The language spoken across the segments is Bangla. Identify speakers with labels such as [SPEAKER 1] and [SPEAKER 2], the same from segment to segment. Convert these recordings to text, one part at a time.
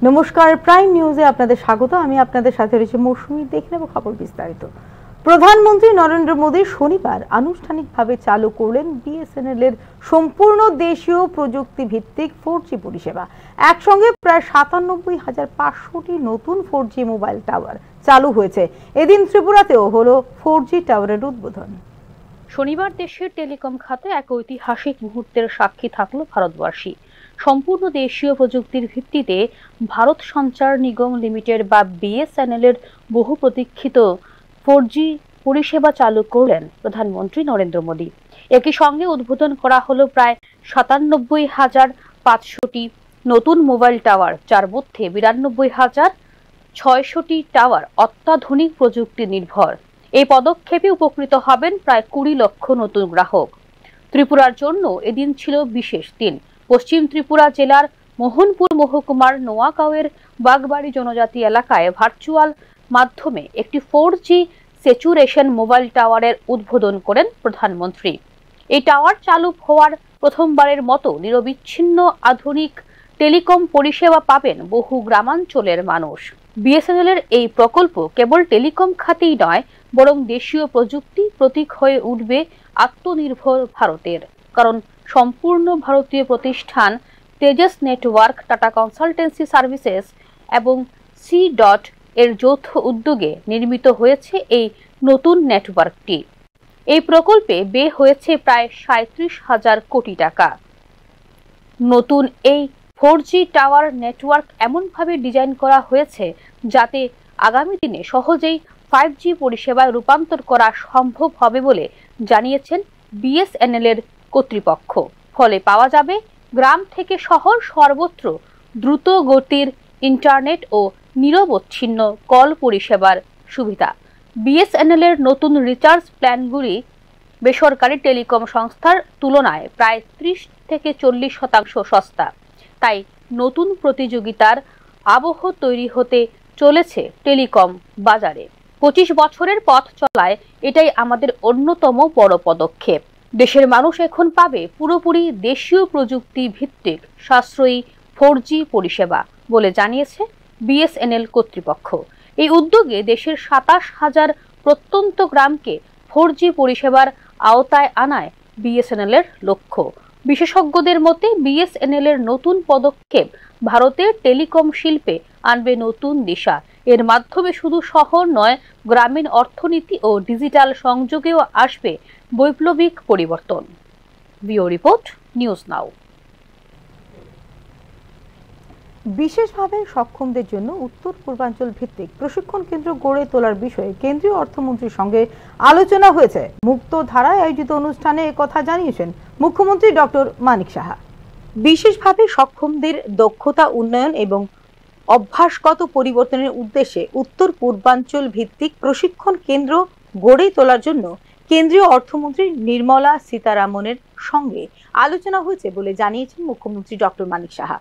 [SPEAKER 1] নমস্কার, প্রাইম নিউজে আপনাদের স্বাগত। আমি আপনাদের সাথে রয়েছে মৌসুমী। দেখে নেব খবর বিস্তারিত। প্রধানমন্ত্রী নরেন্দ্র মোদী শনিবার আনুষ্ঠানিকভাবে চালু করলেন বিএসএনএল এর সম্পূর্ণ দেশীয় প্রযুক্তি ভিত্তিক 4G পরিষেবা। একসঙ্গে প্রায় ৯৭,৫০০টি নতুন 4G মোবাইল টাওয়ার চালু হয়েছে। এদিন ত্রিপুরাতেও হলো 4G টাওয়ারের উদ্বোধন।
[SPEAKER 2] শনিবার দেশের টেলিকম খাতে এক ঐতিহাসিক মুহূর্তের সাক্ষী থাকলো ভারতবাসী। সম্পূর্ণ দেশীয় প্রযুক্তির ভিত্তিতে ভারত সঞ্চার নিগম লিমিটেড বা বিএসএনএল এর বহু প্রতীক্ষিত 4G পরিষেবা চালু করলেন প্রধানমন্ত্রী নরেন্দ্র মোদী। একই সঙ্গে উদ্বোধন করা হলো প্রায় ৯৭,৫০০টি নতুন মোবাইল টাওয়ার, যার মধ্যে ৯২,৬০০টি টাওয়ার অত্যাধুনিক প্রযুক্তি নির্ভর। এই পদক্ষেপে উপকৃত হবেন প্রায় ২০ লক্ষ নতুন গ্রাহক। ত্রিপুরার জন্য এদিন ছিল বিশেষ দিন। পশ্চিম ত্রিপুরা জেলার মোহনপুর মহকুমার নোয়াগাঁওয়ের বাগবাড়ি জনজাতি এলাকায় ভার্চুয়াল মাধ্যমে একটি 4G স্যাচুরেশন মোবাইল টাওয়ারের উদ্বোধন করেন প্রধানমন্ত্রী। এই টাওয়ার চালু হওয়ার প্রথমবারের মতো নিরবিচ্ছিন্ন আধুনিক টেলিকম পরিষেবা পাবেন বহু গ্রামাঞ্চলের মানুষ। বিএসএনএল এর এই প্রকল্প কেবল টেলিকম খাতেই নয়, বরং দেশীয় প্রযুক্তি প্রতীক হয়ে উঠবে আত্মনির্ভর ভারতের। কারণ সম্পূর্ণ ভারতীয় প্রতিষ্ঠান Tejas network, tata consultancy services এবং সি এর যৌথ উদ্যোগে নির্মিত হয়েছে এই নতুন নেটওয়ার্কটি। এই প্রকল্পে ব্যয় হয়েছে প্রায় ৩৭,০০০ কোটি টাকা। নতুন এই 4G টাওয়ার নেটওয়ার্ক এমনভাবে ডিজাইন করা হয়েছে যাতে আগামী দিনে সহজেই 5G পরিষেবায় রূপান্তর করা সম্ভব হবে বলে জানিয়েছেন বিএসএনএল এর কর্তৃপক্ষ। ফলে পাওয়া যাবে গ্রাম থেকে শহর সর্বত্র দ্রুত গতির ইন্টারনেট ও নিরবচ্ছিন্ন কল পরিষেবার সুবিধা। বিএসএনএল এর নতুন রিচার্জ প্ল্যানগুলি বেসরকারি টেলিকম সংস্থার তুলনায় প্রায় ৩০-৪০% সস্তা। তাই নতুন প্রতিযোগিতার আবহ তৈরি হতে চলেছে টেলিকম বাজারে। ২৫ বছরের পথ চলায় এটাই আমাদের অন্যতম বড় পদক্ষেপ। দেশের মানুষ এখন পাবে পুরোপুরি দেশীয় প্রযুক্তি ভিত্তিক সাশ্রয়ী 4G পরিষেবা বলে জানিয়েছে বিএসএনএল কর্তৃপক্ষ। এই উদ্যোগে দেশের ২৭,০০০ প্রত্যন্ত গ্রামকে 4G পরিষেবার আওতায় আনায় বিএসএনএল এর লক্ষ্য। বিশেষজ্ঞদের মতে বিএসএনএল এর নতুন পদক্ষেপ ভারতের টেলিকম শিল্পে আনবে নতুন দিশা। এর মাধ্যমে শুধু শহর নয়, গ্রামীণ অর্থনীতি ও ডিজিটাল সংযোগেও আসবে বৈপ্লবিক পরিবর্তন। ব্যুরো রিপোর্ট, নিউজ নাও।
[SPEAKER 1] বিশেষভাবে সক্ষমদের জন্য উত্তর পূর্বাঞ্চল ভিত্তিক প্রশিক্ষণ কেন্দ্র গড়ে তোলার বিষয়ে কেন্দ্রীয় অর্থমন্ত্রীর সঙ্গে আলোচনা হয়েছে। মুক্ত ধারায় আয়োজিত অনুষ্ঠানে একথা জানিয়েছেন মুখ্যমন্ত্রী ডক্টর মানিক সাহা। বিশেষভাবে সক্ষমদের দক্ষতা উন্নয়ন এবং অভ্যাসগত পরিবর্তনের উদ্দেশ্যে উত্তর পূর্বাঞ্চল ভিত্তিক প্রশিক্ষণ কেন্দ্র গড়ে তোলার জন্য কেন্দ্রীয় অর্থমন্ত্রী নির্মলা সীতারামনের সঙ্গে আলোচনা হয়েছে বলে জানিয়েছেন মুখ্যমন্ত্রী ডক্টর মানিক সাহা।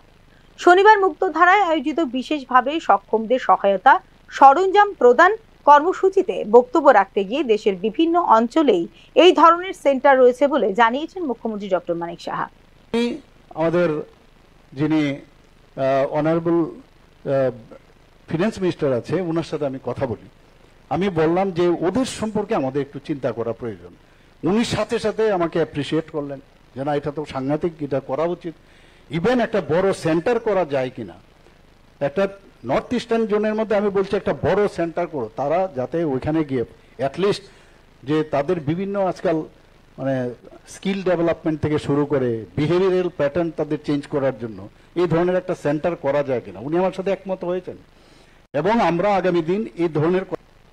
[SPEAKER 1] শনিবার মুক্তধারায় আয়োজিত বিশেষভাবে সক্ষমদের সহায়তা সরঞ্জাম প্রদান কর্মসূচিতে বক্তব্য রাখতে গিয়ে দেশের বিভিন্ন অঞ্চলেই এই ধরনের সেন্টার রয়েছে বলে জানিয়েছেন মুখ্যমন্ত্রী ডক্টর মানিক সাহা।
[SPEAKER 3] আমাদের যিনি অনারেবল ফিনান্স মিনিস্টার আছে, ওনার সাথে আমি কথা বলি। আমি বললাম যে ওদের সম্পর্কে আমাদের একটু চিন্তা করা প্রয়োজন। উনি সাথে সাথে আমাকে অ্যাপ্রিসিয়েট করলেন যে না, এটা তো সাংঘাতিক, এটা করা উচিত। ইভেন একটা বড় সেন্টার করা যায় কিনা, একটা নর্থ ইস্টার্ন জোনের মধ্যে আমি বলছি একটা বড় সেন্টার করো, তারা যাতে ওইখানে গিয়ে অ্যাটলিস্ট যে তাদের বিভিন্ন আজকাল মানে স্কিল ডেভেলপমেন্ট থেকে শুরু করে বিহেভিয়ারাল প্যাটার্ন তাদের চেঞ্জ করার জন্য এই ধরনের একটা সেন্টার করা যায় কিনা, উনি আমার সাথে একমত হয়েছেন। এবং আমরা আগামী দিন এই ধরনের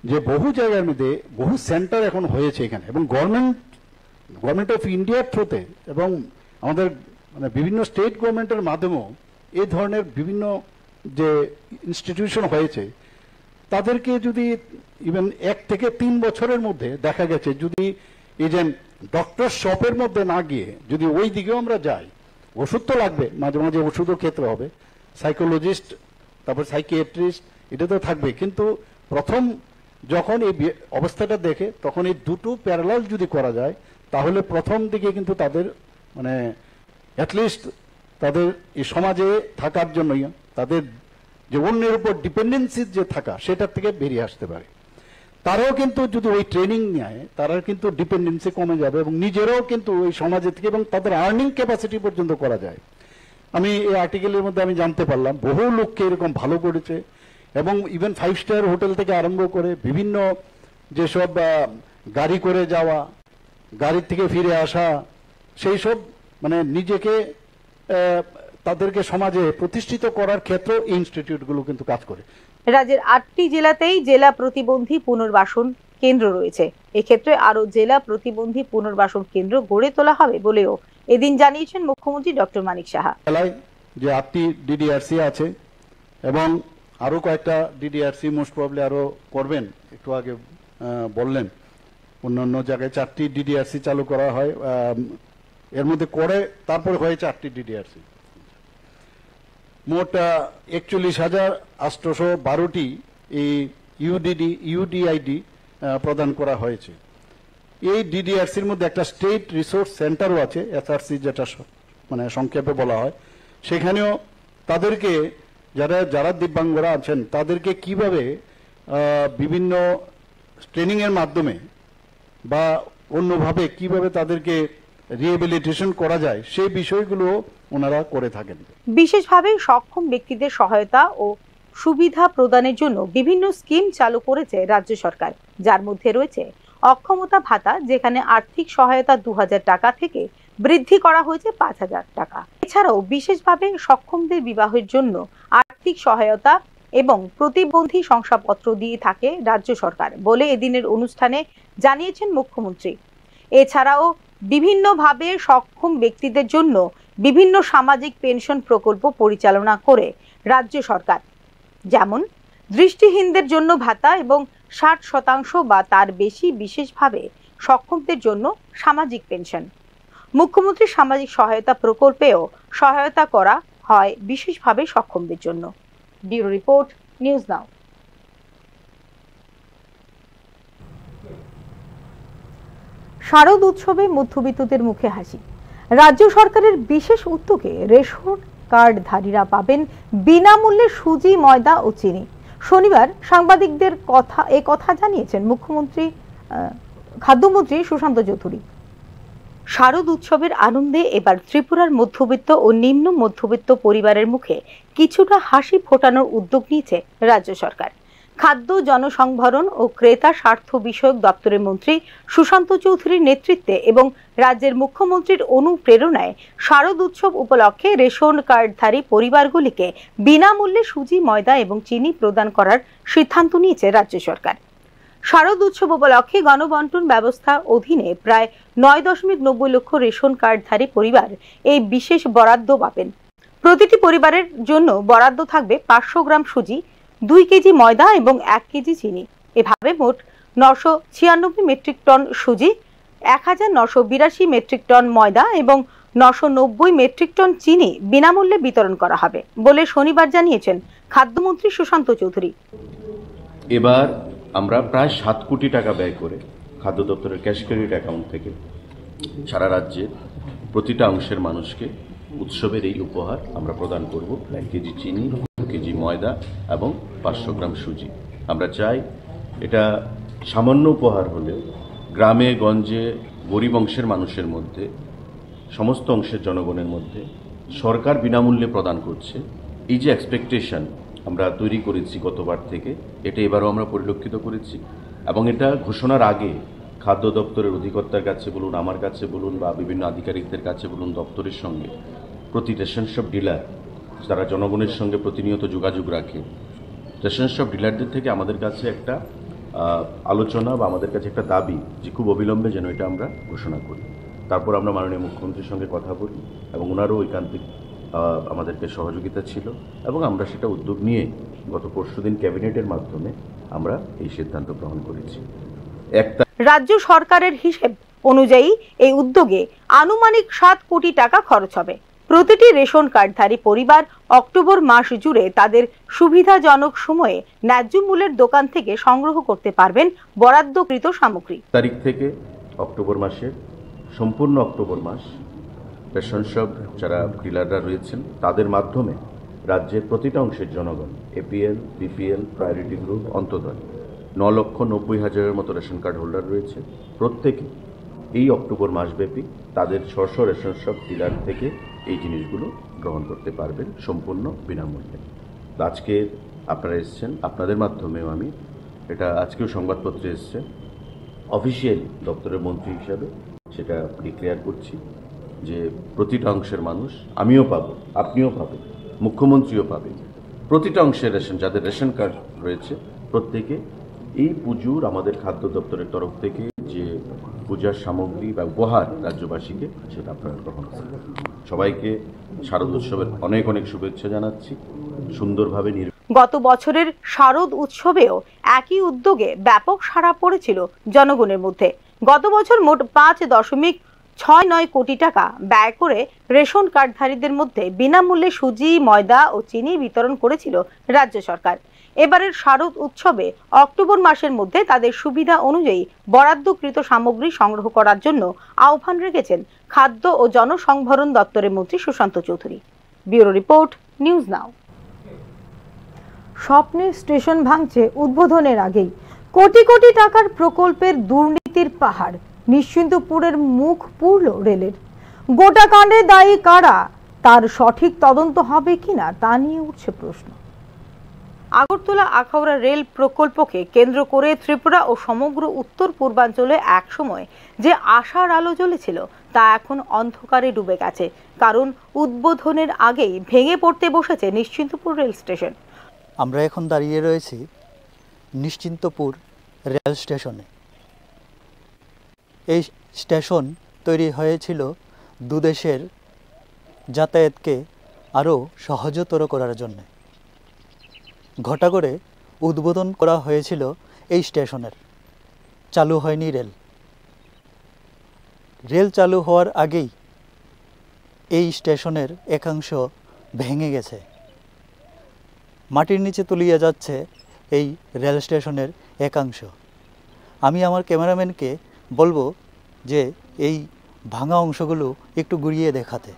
[SPEAKER 3] যে বহু জায়গার মধ্যে বহু সেন্টার এখন হয়েছে এখানে, এবং গভর্নমেন্ট অফ ইন্ডিয়ার থ্রুতে এবং আমাদের মানে বিভিন্ন স্টেট গভর্নমেন্টের মাধ্যমেও এই ধরনের বিভিন্ন যে ইনস্টিটিউশন হয়েছে, তাদেরকে যদি ইভেন 1 থেকে 3 বছরের মধ্যে দেখা গেছে যদি এই যে ডক্টর শপের মধ্যে না গিয়ে যদি ওই দিকেও আমরা যাই, ওষুধ তো লাগবে, মাঝে মাঝে ওষুধও খেতে হবে, সাইকোলজিস্ট, তারপর সাইকিয়াট্রিস্ট, এটা তো থাকবে। কিন্তু প্রথম যখন এই অবস্থাটা দেখে তখন এই দুটো প্যারালাল যদি করা যায়, তাহলে প্রথম দিকে কিন্তু তাদের মানে অ্যাটলিস্ট তাদের এই সমাজে থাকার জন্য তাদের যে অন্যের উপর ডিপেন্ডেন্সি যে থাকা সেটার থেকে বেরিয়ে আসতে পারে। তারাও কিন্তু যদি ওই ট্রেনিং নেয় তারা কিন্তু ডিপেন্ডেন্সি কমে যাবে এবং নিজেরাও কিন্তু ওই সমাজের থেকে এবং তাদের আর্নিং ক্যাপাসিটি পর্যন্ত করা যায়। আমি এই আর্টিকেলের মধ্যে আমি জানতে পারলাম বহু লোককে এরকম ভালো করেছে এবং ইভেন 5 স্টার হোটেল থেকে আরম্ভ করে বিভিন্ন যেসব গাড়ি করে যাওয়া, গাড়ির থেকে ফিরে আসা, সেই সব মানে নিজেকে তাদেরকে সমাজে প্রতিষ্ঠিত করার ক্ষেত্রে ইনস্টিটিউটগুলো কিন্তু কাজ করে।
[SPEAKER 1] রাজ্যের 8টি জেলাতেই জেলা প্রতিবন্ধী পুনর্বাসন কেন্দ্র রয়েছে। এক্ষেত্রে আরো জেলা প্রতিবন্ধী পুনর্বাসন কেন্দ্র গড়ে তোলা হবে বলেও এদিন জানিয়েছেন মুখ্যমন্ত্রী ডক্টর মানিক সাহা।
[SPEAKER 3] জেলায় যে 8টি ডিডিআরসি আছে এবং আরো কয়েকটা ডিডিআরসি মোস্ট প্রবলি আরো করবেন, একটু আগে বললেন অন্যান্য জায়গায় 4টি ডিডিআরসি চালু করা হয়, এর মধ্যে করে তারপরে হয়ে 4টি ডিডিআরসি, মোট 41,812টি এই ইউডিআইডি প্রদান করা হয়েছে। এই ডিডিআরসির মধ্যে একটা স্টেট রিসোর্স সেন্টারও আছে, এসআরসি যেটা মানে সংক্ষেপে বলা হয়। সেখানেও তাদেরকে যারা দিব্যাঙ্গরা আছেন তাদেরকে কিভাবে বিভিন্ন ট্রেনিং এর মাধ্যমে বা অন্যভাবে কিভাবে তাদেরকে রিহেবিলিটেশন করা যায় সেই বিষয়গুলো ওনারা করে থাকেন।
[SPEAKER 1] বিশেষভাবে সক্ষম ব্যক্তিদের সহায়তা ও সুবিধা প্রদানের জন্য বিভিন্ন স্কিম চালু করেছে রাজ্য সরকার, যার মধ্যে রয়েছে অক্ষমতা ভাতা, যেখানে আর্থিক সহায়তা 2,000 টাকা থেকে বৃদ্ধি করা হয়েছে 5,000 টাকা। এছাড়াও বিশেষভাবে সক্ষমদের বিবাহের জন্য আর্থিক সহায়তা এবং প্রতিবন্ধী শংসাপত্র দিয়ে থাকে রাজ্য সরকার বলে এদিনের অনুষ্ঠানে জানিয়েছেন মুখ্যমন্ত্রী। এছাড়াও বিভিন্নভাবে সক্ষম ব্যক্তিদের জন্য বিভিন্ন সামাজিক পেনশন প্রকল্প পরিচালনা করে রাজ্য সরকার, যেমন দৃষ্টিহীনদের জন্য ভাতা এবং 60% বা তার বেশি বিশেষভাবে সক্ষমদের জন্য সামাজিক পেনশন। মুখ্যমন্ত্রী সামাজিক সহায়তা প্রকল্পেও সহায়তা করা হয় বিশেষভাবে সক্ষমদের জন্য। Bureau report, news now. শারদ উৎসবে মধ্যবিত্তদের মুখে হাসি। রাজ্য সরকারের বিশেষ উদ্যোগে রেশন কার্ডধারীরা পাবেন বিনামূল্যে সুজি, ময়দা ও চিনি। শনিবার সাংবাদিকদের কথা জানিয়েছেন খাদ্যমন্ত্রী সুশান্ত চৌধুরী। শারদ উৎসবের আনন্দে এবার ত্রিপুরার মধ্যবিত্ত ও নিম্ন মধ্যবিত্ত পরিবারের মুখে কিছুটা হাসি ফোটানোর উদ্যোগ নিয়েছে রাজ্য সরকার। খাদ্য, জনসংভরণ ও ক্রেতা স্বার্থ বিষয়ক দপ্তরের মন্ত্রী সুশান্ত চৌধুরীর নেতৃত্বে এবং রাজ্যের মুখ্যমন্ত্রীর অনুপ্রেরণায় শারদ উৎসব উপলক্ষে রেশন কার্ডধারী পরিবারগুলিকে বিনামূল্যে সুজি, ময়দা এবং চিনি প্রদান করার সিদ্ধান্ত নিয়েছে রাজ্য সরকার। শারদ উৎসব উপলক্ষে গণবন্টন ব্যবস্থার অধীনে প্রায় 9.90 লক্ষ রেশন কার্ডধারী পরিবার এই বিশেষ বরাদ্দ পাবেন। প্রতিটি পরিবারের জন্য বরাদ্দ থাকবে 500 গ্রাম সুজি, 2 কেজি ময়দা এবং 1 কেজি চিনি। এভাবে মোট 996 মেট্রিক টন সুজি, 1982 মেট্রিক টন ময়দা এবং 990 মেট্রিক টন চিনি বিনামূল্যে বিতরণ করা হবে বলে শনিবার জানিয়েছেন খাদ্যমন্ত্রী সুশান্ত চৌধুরী।
[SPEAKER 4] এবার আমরা প্রায় 7 কোটি টাকা ব্যয় করে খাদ্য দপ্তরের ক্যাশ ক্রেডিট অ্যাকাউন্ট থেকে সারা রাজ্যের প্রতিটা অংশের মানুষকে উৎসবের এই উপহার আমরা প্রদান করব। 1 কেজি চিনি, 2 কেজি ময়দা এবং 500 গ্রাম সুজি। আমরা চাই এটা সামান্য উপহার হলেও গ্রামে গঞ্জে গরিব অংশের মানুষের মধ্যে, সমস্ত অংশের জনগণের মধ্যে সরকার বিনামূল্যে প্রদান করছে, এই যে এক্সপেকটেশন আমরা তৈরি করেছি গতবার থেকে, এটা এবারও আমরা পরিলক্ষিত করেছি। এবং এটা ঘোষণার আগে খাদ্য দপ্তরের অধিকর্তার কাছে বলুন, আমার কাছে বলুন বা বিভিন্ন আধিকারিকদের কাছে বলুন, দপ্তরের সঙ্গে প্রতি রেশন শপ ডিলার যারা জনগণের সঙ্গে প্রতিনিয়ত যোগাযোগ রাখে, রেশন শপ ডিলারদের থেকে আমাদের কাছে একটা আলোচনা বা আমাদের কাছে একটা দাবি যে খুব অবিলম্বে যেন এটা আমরা ঘোষণা করি। তারপর আমরা মাননীয় মুখ্যমন্ত্রীর সঙ্গে কথা বলি এবং ওনারও ঐকান্তিক আমাদেরকে সহযোগিতা ছিল এবং আমরা সেটা উদ্যোগ নিয়ে গত পরশুদিন ক্যাবিনেটের মাধ্যমে আমরা এই সিদ্ধান্ত গ্রহণ করেছি।
[SPEAKER 1] রাজ্য সরকারের হিসেব অনুযায়ী এই উদ্যোগে আনুমানিক 7 কোটি টাকা খরচ হবে। প্রতিটি রেশন কার্ডধারী পরিবার অক্টোবর মাস জুড়ে তাদের সুবিধাজনক সময়ে ন্যায্য মূল্যের দোকান থেকে সংগ্রহ করতে পারবেন বরাদ্দকৃত সামগ্রী।
[SPEAKER 4] তারিখ থেকে অক্টোবর মাসের সম্পূর্ণ অক্টোবর মাস রেশন শপ যারা ডিলাররা রয়েছেন তাদের মাধ্যমে রাজ্যের প্রতিটা অংশের জনগণ এপিএল, বিপিএল, প্রায়োরিটি গ্রুপ, অন্তর্দয় 9,90,000-এর মতো রেশন কার্ড হোল্ডার রয়েছে। প্রত্যেকে এই অক্টোবর মাসব্যাপী তাদের স্ব রেশন শপ ডিলার থেকে এই জিনিসগুলো গ্রহণ করতে পারবেন সম্পূর্ণ বিনামূল্যে। আজকে আপনারা এসছেন, আপনাদের মাধ্যমেও আমি এটা আজকেও সংবাদপত্রে এসছে, অফিসিয়ালি দপ্তরের মন্ত্রী হিসাবে সেটা ডিক্লেয়ার করছি যে প্রতিটা অংশের মানুষ, আমিও পাবো, আপনিও পাবেন, মুখ্যমন্ত্রীও পাবেন, প্রতিটা অংশের রেশন যাদের রেশন কার্ড রয়েছে প্রত্যেকে এই পুজোর আমাদের খাদ্য দপ্তরের তরফ থেকে যে পূজার সামগ্রী বা উপহার রাজ্যবাসীকে সেটা আপনারা গ্রহণ করবেন। সবাইকে শারদ উৎসবের অনেক অনেক শুভেচ্ছা জানাচ্ছি। সুন্দরভাবে
[SPEAKER 1] গত বছরের শারদ উৎসবেও একই উদ্যোগে ব্যাপক সাড়া পড়েছিল জনগণের মধ্যে। গত বছর মোট 5.69 কোটি টাকা ব্যয় করে রেশন কার্ডধারীদের মধ্যে বিনামূল্যে সুজি, ময়দা ও চিনি বিতরণ করেছিল রাজ্য সরকার। এবারের শারদ উৎসবে অক্টোবর মাসের মধ্যে তাদের সুবিধা অনুযায়ী বরাদ্দকৃত সামগ্রী সংগ্রহ করার জন্য আহ্বান রেখেছেন খাদ্য ও জনসংভরণ দপ্তরের মন্ত্রী Sushanta Chowdhury. Bureau report, news now. স্বপ্নের স্টেশন ভাঙছে উদ্বোধনের আগেই। কোটি কোটি টাকার প্রকল্পের দুর্নীতির পাহাড়। নিশ্চিন্তপুরের মুখ পুরল রেলের। গোটা কাণ্ডে দায়ী কারা, তার সঠিক তদন্ত হবে কিনা তা নিয়ে উঠছে প্রশ্ন। আগরতলা আখাউড়া রেল প্রকল্পকে কেন্দ্র করে ত্রিপুরা ও সমগ্র উত্তর পূর্বাঞ্চলে একসময় যে আশার আলো জ্বলেছিল তা এখন অন্ধকারে ডুবে গেছে। কারণ উদ্বোধনের আগেই ভেঙে পড়তে বসেছে নিশ্চিন্তপুর রেল স্টেশন।
[SPEAKER 5] আমরা এখন দাঁড়িয়ে রয়েছি নিশ্চিন্তপুর রেল স্টেশনে। এই স্টেশন তৈরি হয়েছিল দুদেশের যাতায়াতকে আরও সহজতর করার জন্য। ঘটা করে উদ্বোধন করা হয়েছিল এই স্টেশনের। চালু হয়নি রেল। রেল চালু হওয়ার আগেই এই স্টেশনের একাংশ ভেঙে গেছে। মাটির নিচে তলিয়ে যাচ্ছে এই রেল স্টেশনের একাংশ। আমি আমার ক্যামেরাম্যানকে বলবো যে এই ভাঙা অংশগুলো একটু ঘুরিয়ে দেখাতে।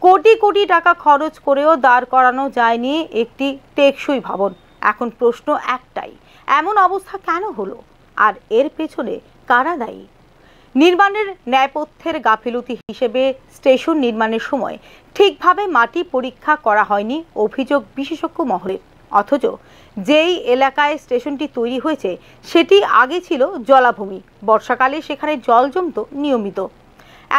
[SPEAKER 1] কোটি কোটি টাকা খরচ করেও দাঁড় করানো যায়নি একটি টেকসই ভবন। এখন প্রশ্ন একটাই, এমন অবস্থা কেন হলো, আর এর পেছনে কারা দায়ী? নির্মাণের ন্যায়পথ্যের গাফিলতি হিসেবে স্টেশন নির্মাণের সময় ঠিকভাবে মাটি পরীক্ষা করা হয়নি অভিযোগ বিশেষজ্ঞ মহলের। অথচ যেই এলাকায় স্টেশনটি তৈরি হয়েছে সেটি আগে ছিল জলাভূমি। বর্ষাকালে সেখানে জল জমত নিয়মিত।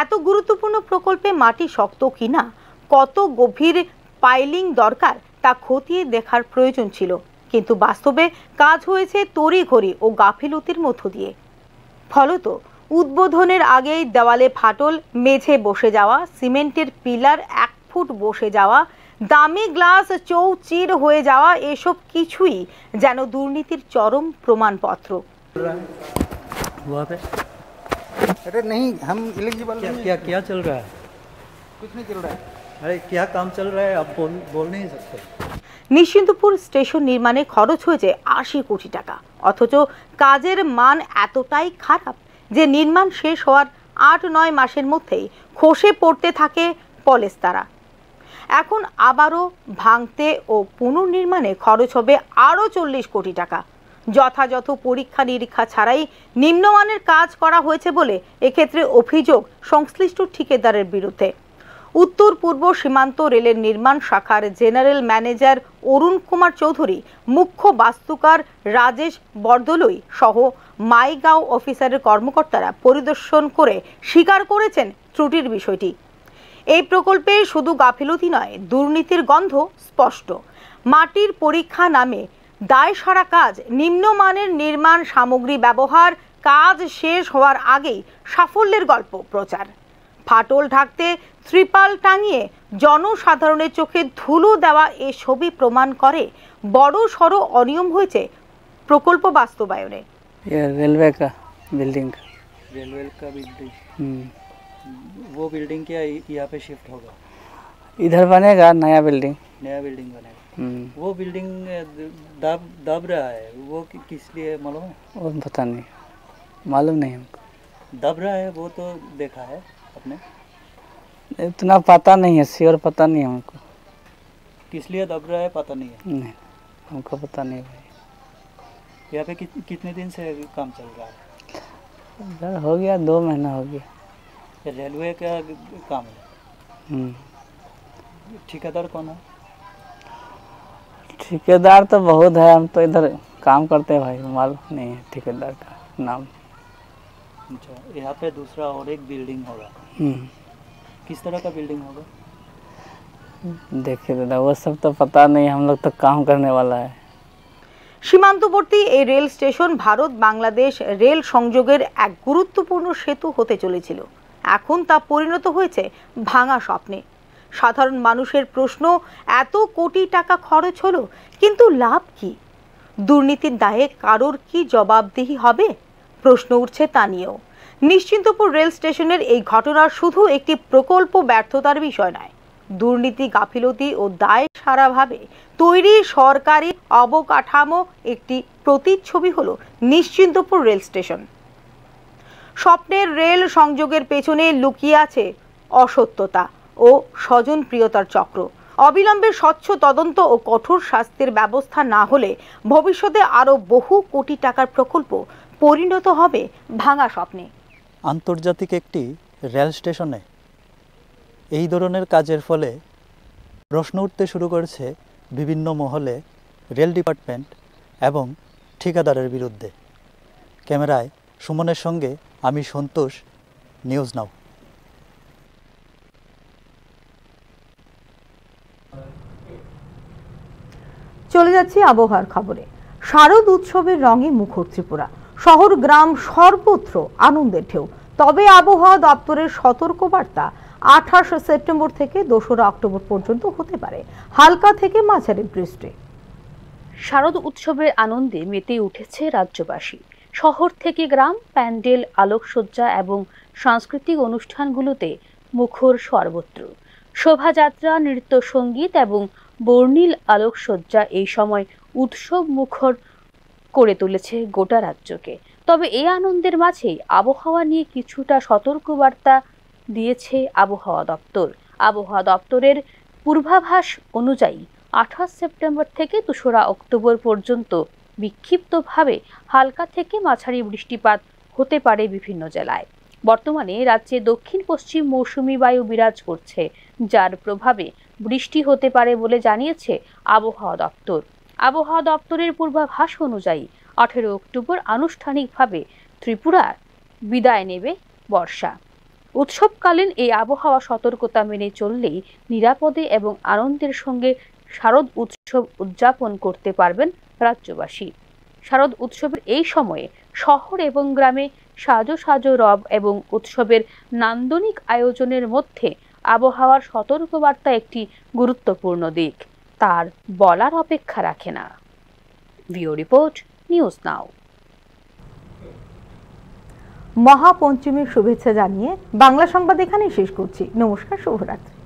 [SPEAKER 1] এত গুরুত্বপূর্ণ প্রকল্পে মাটি শক্ত কিনা, কত গভীর পাইলিং দরকার তা খতিয়ে দেখার প্রয়োজন ছিল। কিন্তু বাস্তবে কাজ হয়েছে তড়িঘড়ি ও গাফিলতির মধ্য দিয়ে। ফলত উদ্বোধনের আগেই দেওয়ালে ফাটল, মেঝে বসে যাওয়া, সিমেন্টের পিলার 1 ফুট বসে যাওয়া, দামি গ্লাস চৌচির হয়ে যাওয়া, এসব কিছুই যেন দুর্নীতির চরম প্রমাণপত্র।
[SPEAKER 6] अरे नहीं, हम एलिजिबल नहीं।
[SPEAKER 5] क्या क्या चल रहा है?
[SPEAKER 6] कुछ नहीं चल रहा है।
[SPEAKER 5] अरे क्या काम चल रहा है, आप बोल नहीं सकते।
[SPEAKER 1] নিশ্চিন্তপুর স্টেশন নির্মাণে খরচ হয়েছে 80 কোটি টাকা। অথচ কাজের মান এতটাই খারাপ যে নির্মাণ শেষ হওয়ার 8-9 মাসের মধ্যেই খসে পড়তে থাকে পলেস্তারা। এখন আবারও ভাঙতে ও পুনর্নির্মাণে খরচ হবে আরও 40 কোটি টাকা। যথাযথ পরীক্ষা নিরীক্ষা ছাড়াই নিম্নমানের কাজ করা হয়েছে বলে এক্ষেত্রে অভিযোগ সংশ্লিষ্ট ঠিকাদারের বিরুদ্ধে। উত্তর পূর্ব সীমান্ত রেলের নির্মাণ শাখার জেনারেল ম্যানেজার অরুণ কুমার চৌধুরী, মুখ্য বাস্তুকার রাজেশ বরদলৈ সহ মাইগাঁও অফিসারের কর্মকর্তারা পরিদর্শন করে স্বীকার করেছেন ত্রুটির বিষয়টি। এই প্রকল্পে শুধু গাফিলতি নয়, দুর্নীতির গন্ধ স্পষ্ট। মাটির পরীক্ষা নামে দায় সারা কাজ, নিম্নমানের নির্মাণ সামগ্রী ব্যবহার, কাজ শেষ হওয়ার আগেই সাফল্যের গল্প প্রচার। ফাটল ঢাকতে ত্রিপাল টাঙিয়ে জনসাধারণের চোখে ধুলো দেওয়া এই ছবি প্রমাণ করে বড় সড় অনিয়ম হয়েছে প্রকল্প বাস্তবায়নে।
[SPEAKER 7] रेलवे का बिल्डिंग का
[SPEAKER 5] बिल्डिंग वो बिल्डिंग क्या यहाँ पे शिफ्ट होगा?
[SPEAKER 7] इधर बनेगा नया बिल्डिंग।
[SPEAKER 5] नया बिल्डिंग बनेगा। वो बिल्डिंग दब रहा है, वो किस लिए मालूम है?
[SPEAKER 7] वो पता नहीं, मालूम नहीं हमको।
[SPEAKER 5] दब रहा है वो तो देखा है आपने?
[SPEAKER 7] इतना पता नहीं है, श्योर पता नहीं है हमको।
[SPEAKER 5] किस लिए दब रहा है पता नहीं है?
[SPEAKER 7] नहीं, हमको पता नहीं भाई।
[SPEAKER 5] यहाँ पे कितने दिन से काम चल रहा है?
[SPEAKER 7] इधर हो गया 2 महीना हो गया।
[SPEAKER 5] ये रेलवे का काम है। ठेकेदार कौन है?
[SPEAKER 7] ठेकेदार तो बहुत है, हम तो इधर काम करते हैं भाई, मालूम नहीं है ठेकेदार का नाम।
[SPEAKER 5] अच्छा, यहाँ पे दूसरा और एक बिल्डिंग होगा, किस तरह का बिल्डिंग होगा?
[SPEAKER 7] देखिए दादा वो सब तो पता नहीं, हम लोग तो काम करने वाला है।
[SPEAKER 1] সীমান্তবর্তী এই rail station Bharat Bangladesh rail সংযোগের এক গুরুত্বপূর্ণ সেতু হতে চলেছিল। এখন তা পরিণত হয়েছে ভাঙা স্বপ্নে। সাধারণ মানুষের প্রশ্ন, এত কোটি টাকা খরচ হলো কিন্তু লাভ কি? দুর্নীতির দায়ে কারোর কি জবাবদিহি হবে? প্রশ্ন উঠছে তা নিয়েও। নিশ্চিন্তপুর রেল স্টেশনের এই ঘটনা শুধু একটি প্রকল্প ব্যর্থতার বিষয় নয়, দুর্নীতি, গাফিলতি ও দায় সারাভাবে তৈরি সরকারি অবকাঠামো একটি প্রতিচ্ছবি হলো নিশ্চিন্তপুর রেল স্টেশন। স্বপ্নের রেল সংযোগের পেছনে লুকিয়ে আছে অসত্যতা ও স্বজনপ্রিয়তার চক্র। অবিলম্বে স্বচ্ছ তদন্ত ও কঠোর শাস্তির ব্যবস্থা না হলে ভবিষ্যতে আরও বহু কোটি টাকার প্রকল্প পরিণত হবে ভাঙা স্বপ্নে।
[SPEAKER 5] আন্তর্জাতিক একটি রেল স্টেশনে এই ধরনের কাজের ফলে প্রশ্ন উঠতে শুরু করেছে বিভিন্ন মহলে রেল ডিপার্টমেন্ট এবং ঠিকাদারের বিরুদ্ধে। ক্যামেরায় সুমনের সঙ্গে আমি সন্তোষ, নিউজ নাও।
[SPEAKER 1] চলে যাচ্ছি আবহাওয়ার খবরে। শারদ উৎসবের রঙে মুখর ত্রিপুরা, শহর গ্রাম সর্বত্র আনন্দের ঢেউ। তবে আবহাওয়া দপ্তরের সতর্কবার্তা, 28 সেপ্টেম্বর থেকে 2 অক্টোবর পর্যন্ত হতে পারে হালকা থেকে মাঝারি বৃষ্টি।
[SPEAKER 2] শারদ উৎসবের আনন্দে মেতে উঠেছে রাজ্যবাসী। শহর থেকে গ্রাম, প্যান্ডেল, আলোকসজ্জা এবং সাংস্কৃতিক অনুষ্ঠানগুলোতে মুখর সর্বত্র। শোভাযাত্রা, নৃত্য, সঙ্গীত এবং বর্ণিল আলোকসজ্জা এই সময় উৎসব মুখর করে তুলেছে গোটা রাজ্যকে। তবে এই আনন্দের মাঝেই আবহাওয়া নিয়ে কিছুটা সতর্কবার্তা দিয়েছে আবহাওয়া দপ্তর। আবহাওয়া দপ্তরের পূর্বাভাস অনুযায়ী 28 সেপ্টেম্বর থেকে 2 অক্টোবর পর্যন্ত বিক্ষিপ্তভাবে হালকা থেকে মাঝারি বৃষ্টিপাত হতে পারে বিভিন্ন জেলায়। বর্তমানে রাজ্যে দক্ষিণ পশ্চিম মৌসুমী বায়ু বিরাজ করছে, যার প্রভাবে বৃষ্টি হতে পারে বলে জানিয়েছে আবহাওয়া দপ্তর। আবহাওয়া দপ্তরের পূর্বাভাস অনুযায়ী 18 অক্টোবর আনুষ্ঠানিকভাবে ত্রিপুরার বিদায় নেবে বর্ষা। উৎসবকালীন এই আবহাওয়া সতর্কতা মেনে চললেই নিরাপদে এবং আনন্দের সঙ্গে শারদ উৎসব উদযাপন করতে পারবেন রাজ্যবাসী। শারদ উৎসবের এই সময়ে শহর এবং গ্রামে সাজো সাজো রব এবং উৎসবের নান্দনিক আয়োজনের মধ্যে আবহাওয়ার সতর্কবার্তা একটি গুরুত্বপূর্ণ দিক, তার বলার অপেক্ষা রাখে না। ভিও রিপোর্ট, নিউজ নাও।
[SPEAKER 1] মহাপঞ্চমীর শুভেচ্ছা জানিয়ে বাংলা সংবাদ এখানেই শেষ করছি। নমস্কার, শুভরাত্রি।